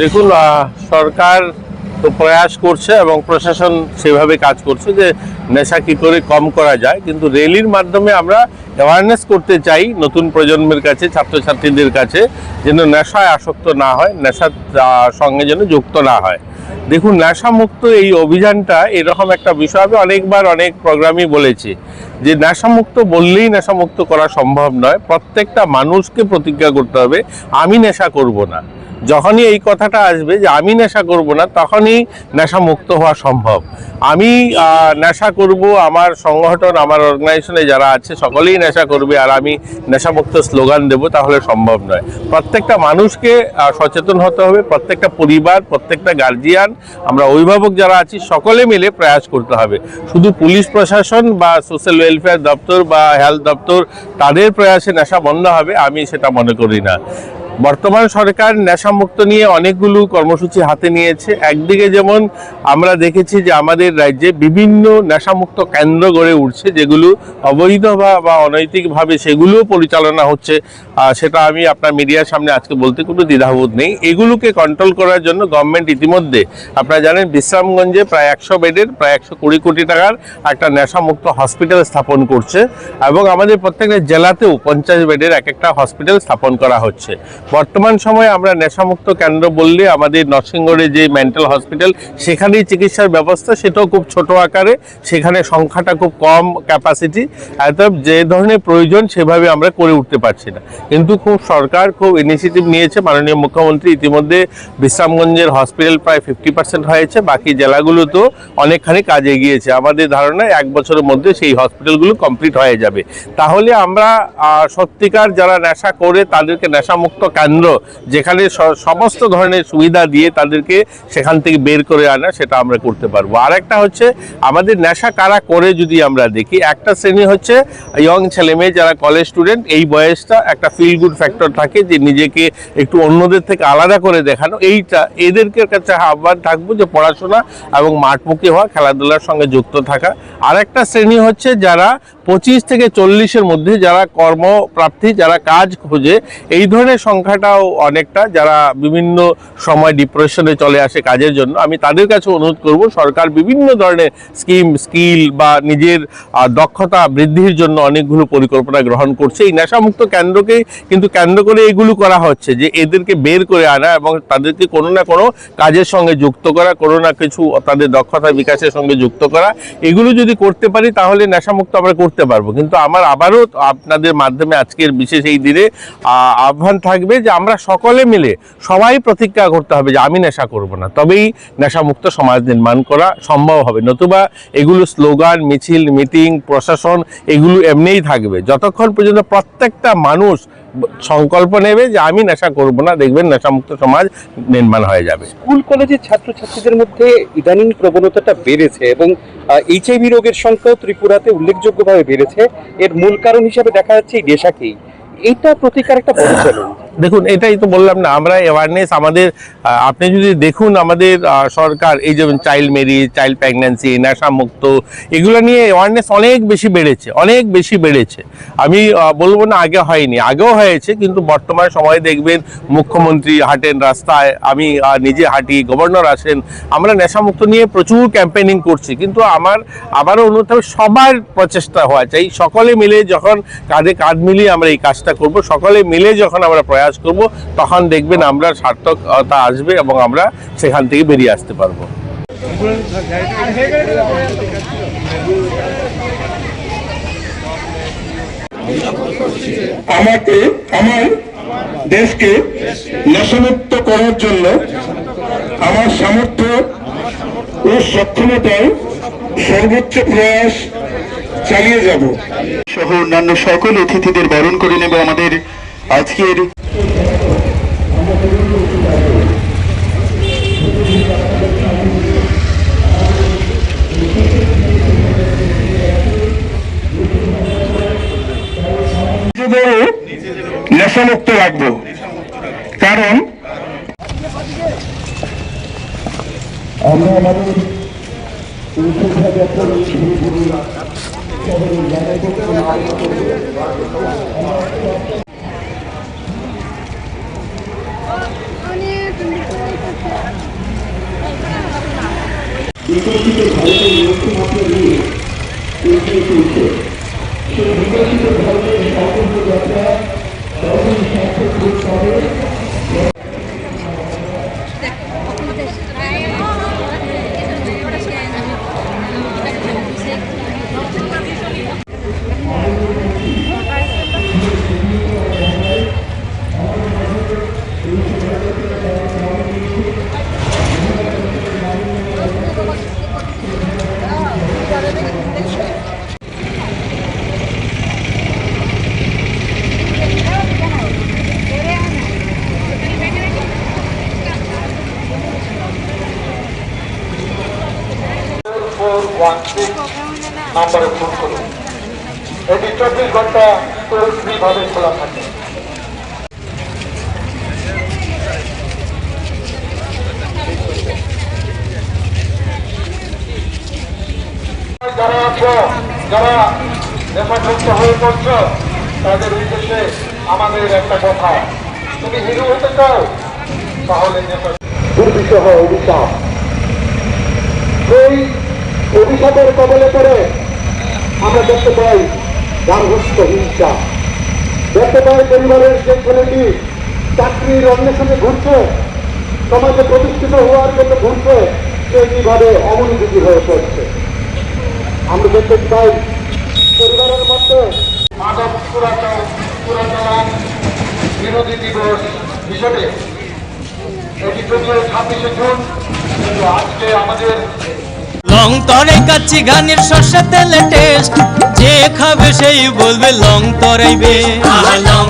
দেখুন, সরকার তো প্রয়াস করছে এবং প্রশাসন সেভাবে কাজ করছে যে নেশা কী করে কম করা যায়, কিন্তু র্যালির মাধ্যমে আমরা অ্যাওয়ারনেস করতে চাই নতুন প্রজন্মের কাছে, ছাত্রছাত্রীদের কাছে, যেন নেশায় আসক্ত না হয়, নেশার সঙ্গে যেন যুক্ত না হয়। দেখুন, নেশামুক্ত এই অভিযানটা এরকম একটা বিষয়, আমি অনেকবার অনেক প্রোগ্রামই বলেছি যে নেশামুক্ত বললেই নেশামুক্ত করা সম্ভব নয়। প্রত্যেকটা মানুষকে প্রতিজ্ঞা করতে হবে আমি নেশা করব না। যখনই এই কথাটা আসবে যে আমি নেশা করব না, তখনই নেশামুক্ত হওয়া সম্ভব। আমি নেশা করব, আমার সংগঠন, আমার অর্গানাইজেশনে যারা আছে সকলেই নেশা করবে আর আমি নেশামুক্ত স্লোগান দেব, তাহলে সম্ভব নয়। প্রত্যেকটা মানুষকে সচেতন হতে হবে, প্রত্যেকটা পরিবার, প্রত্যেকটা গার্জিয়ান, আমরা অভিভাবক যারা আছি সকলে মিলে প্রয়াস করতে হবে। শুধু পুলিশ প্রশাসন বা সোশ্যাল ওয়েলফেয়ার দপ্তর বা হেলথ দপ্তর তাদের প্রয়াসে নেশা বন্ধ হবে আমি সেটা মনে করি না। বর্তমান সরকার নেশামুক্ত নিয়ে অনেকগুলো কর্মসূচি হাতে নিয়েছে। একদিকে যেমন আমরা দেখেছি যে আমাদের রাজ্যে বিভিন্ন নেশামুক্ত কেন্দ্র গড়ে উঠছে, যেগুলো অবৈধ বা অনৈতিকভাবে সেগুলোও পরিচালনা হচ্ছে। সেটা আমি আপনার মিডিয়ার সামনে আজকে বলতে কোনো দ্বিধাবোধ নেই। এগুলোকে কন্ট্রোল করার জন্য গভর্নমেন্ট ইতিমধ্যে, আপনারা জানেন, বিশ্রামগঞ্জে প্রায় 100 বেডের প্রায় 120 কোটি টাকার একটা নেশামুক্ত হসপিটাল স্থাপন করছে এবং আমাদের প্রত্যেকটা জেলাতেও 50 বেডের একটা হসপিটাল স্থাপন করা হচ্ছে। বর্তমান সময়ে আমরা নেশামুক্ত কেন্দ্র বললে আমাদের নরসিংগড়ে যে মেন্টাল হসপিটাল, সেখানেই চিকিৎসার ব্যবস্থা, সেটাও খুব ছোট আকারে, সেখানে সংখ্যাটা খুব কম ক্যাপাসিটি, যে ধরনের প্রয়োজন সেভাবে আমরা করে উঠতে পারছি না। কিন্তু সরকার খুব ইনিশিয়েটিভ নিয়েছে। মাননীয় মুখ্যমন্ত্রী ইতিমধ্যে বিশ্রামগঞ্জের হসপিটাল প্রায় 50% হয়েছে, বাকি জেলাগুলোতেও অনেকখানি কাজ এগিয়েছে। আমাদের ধারণা 1 বছরের মধ্যে সেই হসপিটালগুলো কমপ্লিট হয়ে যাবে। তাহলে আমরা সত্যিকার যারা নেশা করে তাদেরকে নেশামুক্ত কেন্দ্র, যেখানে সমস্ত ধরনের সুবিধা দিয়ে তাদেরকে সেখান থেকে বের করে আনা, সেটা আমরা করতে পারবো। আর একটা হচ্ছে আমাদের নেশা কারা করে যদি আমরা দেখি, একটা শ্রেণী হচ্ছে ইয়ং ছেলেমেয়ে যারা কলেজ স্টুডেন্ট। এই বয়সটা একটা ফিল গুড ফ্যাক্টর থাকে যে নিজেকে একটু অন্যদের থেকে আলাদা করে দেখানো। এইটা এদেরকে কাছে আহ্বান থাকবো যে পড়াশোনা এবং মাঠমুখী হওয়া, খেলাধুলার সঙ্গে যুক্ত থাকা। আর একটা শ্রেণী হচ্ছে যারা 25 থেকে 40-এর মধ্যে, যারা কর্মপ্রার্থী, যারা কাজ খোঁজে, এই ধরনের সংখ্যাটাও অনেকটা, যারা বিভিন্ন সময় ডিপ্রেশনে চলে আসে কাজের জন্য। আমি তাদের কাছে অনুরোধ করব, সরকার বিভিন্ন ধরনের স্কিল বা নিজের দক্ষতা বৃদ্ধির জন্য অনেকগুলো পরিকল্পনা গ্রহণ করছে। এই নেশামুক্ত কেন্দ্রকে কিন্তু কেন্দ্র করে এগুলো করা হচ্ছে যে এদেরকে বের করে আনা এবং তাদেরকে কোনো না কোনো কাজের সঙ্গে যুক্ত করা, কোনো না কিছু তাদের দক্ষতা বিকাশের সঙ্গে যুক্ত করা। এগুলো যদি করতে পারি তাহলে নেশামুক্ত আমরা করতে পারবো। কিন্তু আমার আবারও আপনাদের মাধ্যমে আজকের বিশেষ এই দিনে আহ্বান থাকবে যে আমরা সকলে মিলে সবাই প্রতিজ্ঞা করতে হবে যে আমি নেশা করব না, তবেই নেশামুক্ত সমাজ নির্মাণ করা সম্ভব হবে। নতুবা এগুলো স্লোগান, মিছিল, মিটিং, প্রশাসন এগুলো এমনিই থাকবে। যতক্ষণ পর্যন্ত প্রত্যেকটা মানুষ সংকল্প নেবে যে আমি নেশা করব না, দেখবেন নেশামুক্ত সমাজ নির্মাণ হয়ে যাবে। স্কুল কলেজের ছাত্রছাত্রীদের মধ্যে ইদানিং প্রবণতাটা বেড়েছে এবং এইচআইভি রোগের সংখ্যাও ত্রিপুরাতে উল্লেখযোগ্যভাবে বেড়েছে। এর মূল কারণ হিসেবে দেখা যাচ্ছে এই নেশাকেই। এইটা প্রতিকার একটা বড় চ্যালেঞ্জ। দেখুন, এটাই তো বললাম না, আমরা অ্যাওয়ারনেস আমাদের, আপনি যদি দেখুন আমাদের সরকার এই যেমন চাইল্ড ম্যারেজ, চাইল্ড প্রেগন্যান্সি, নেশামুক্ত, এগুলো নিয়ে অ্যাওয়ারনেস অনেক বেশি বেড়েছে। আমি বলবো না আগে হয়নি, আগেও হয়েছে, কিন্তু বর্তমান সময়ে দেখবেন মুখ্যমন্ত্রী হাঁটেন রাস্তায়, আমি নিজে হাঁটি, গভর্নর আসেন, আমরা নেশামুক্ত নিয়ে প্রচুর ক্যাম্পেইনিং করছি। কিন্তু আমার আবারও অনুরোধ হবে, সবার প্রচেষ্টা হওয়া চাই। সকলে মিলে যখন কাঁধে কাঁধ মিলিয়ে আমরা এই কাজটা করব, সকলে মিলে যখন আমরা প্রয়াস করব, তখন দেখবেন আমরা সার্থকতা আসবে এবং আমরা সেখান থেকে বেরিয়ে আসতে পারবো। আমাকে, আমার দেশকে নেশামুক্ত করার জন্য আমার সামর্থ্য ও সক্ষমতায় সর্বোচ্চ প্রয়াস চালিয়ে যাব সহ অন্যান্য সকল অতিথিদের বরণ করে নেব আমাদের আজকের নেশামুক্ত রাখবো। কারণ আমরা আমাদের অনেক বিকশিত ভারতের লক্ষ্যমাত্রা নিয়ে এগিয়ে চলছে। সেই বিকশিত ভারতের সম্পূর্ণ যাত্রা সবই সার্থক করতে হবে। নম্বরে ফোন করুন। এটি 24 ঘন্টা টোল ফ্রি ভাবে খোলা থাকে। যারা আছো, যারা নেশাগ্রস্ত হয়ে পড়ছো, তাদের উদ্দেশ্যে আমাদের একটা কথা, তুমি হিরো হতে চাও তাহলে দুর্বিষহ অভিশাপ, এই অভিশাপের কবলে পড়ে আমরা দেখতে পাই গার্হস্থ্য হিংসা, দেখতে পাই পরিবারের যে ছেলেটি চাকরির অন্বেষণে ঘুরছে, সমাজে প্রতিষ্ঠিত হওয়ার জন্য ঘুরছে, সে কিভাবে অমনোযোগী হয়ে পড়ছে। আমরা দেখতে পাই পরিবারের মধ্যে মাদক চোরাচালান বিরোধী দিবস হিসেবে এটি যদিও 26শে জুন, কিন্তু আজকে আমাদের লং তরে কাচ্চি ঘানির সর্ষে তেলে টেস্ট, যে খাবে সেই বলবে লং তরাইবে। লং